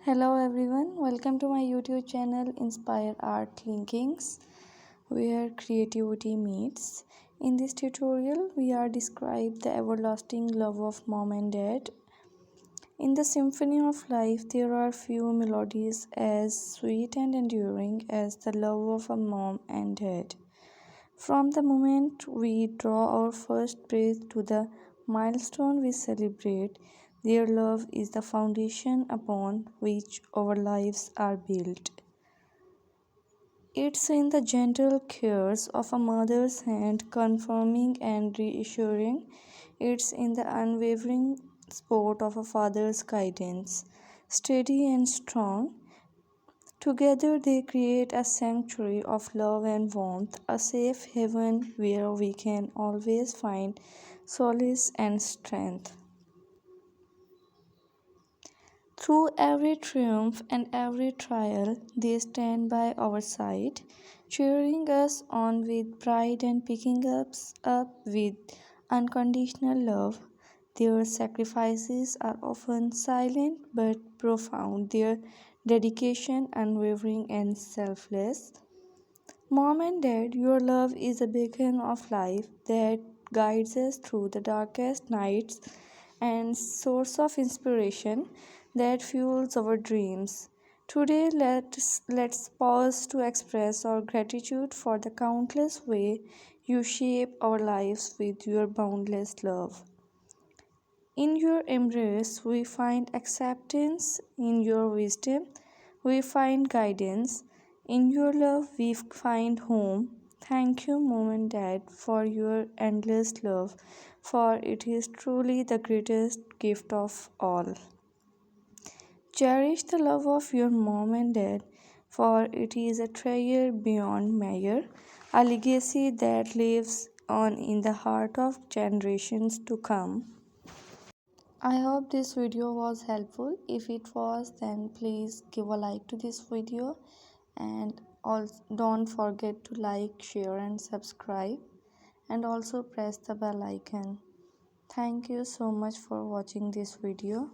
Hello everyone, welcome to my YouTube channel Inspire Art Thinkings, where creativity meets. In this tutorial, we are describe the everlasting love of mom and dad. In the symphony of life, there are few melodies as sweet and enduring as the love of a mom and dad. From the moment we draw our first breath to the milestone we celebrate, their love is the foundation upon which our lives are built. It's in the gentle cares of a mother's hand, confirming and reassuring. It's in the unwavering support of a father's guidance, steady and strong. Together, they create a sanctuary of love and warmth, a safe haven where we can always find solace and strength. Through every triumph and every trial, they stand by our side, cheering us on with pride and picking us up with unconditional love. Their sacrifices are often silent but profound, their dedication unwavering and selfless. Mom and Dad, your love is a beacon of life that guides us through the darkest nights and source of inspiration that fuels our dreams. Today, let's pause to express our gratitude for the countless way you shape our lives with your boundless love. In your embrace, we find acceptance. In your wisdom, we find guidance. In your love, we find home. Thank you, Mom and Dad, for your endless love, for it is truly the greatest gift of all. Cherish the love of your mom and dad, for it is a treasure beyond measure, a legacy that lives on in the heart of generations to come. I hope this video was helpful. If it was, then please give a like to this video and also don't forget to like, share and subscribe, and also press the bell icon. Thank you so much for watching this video.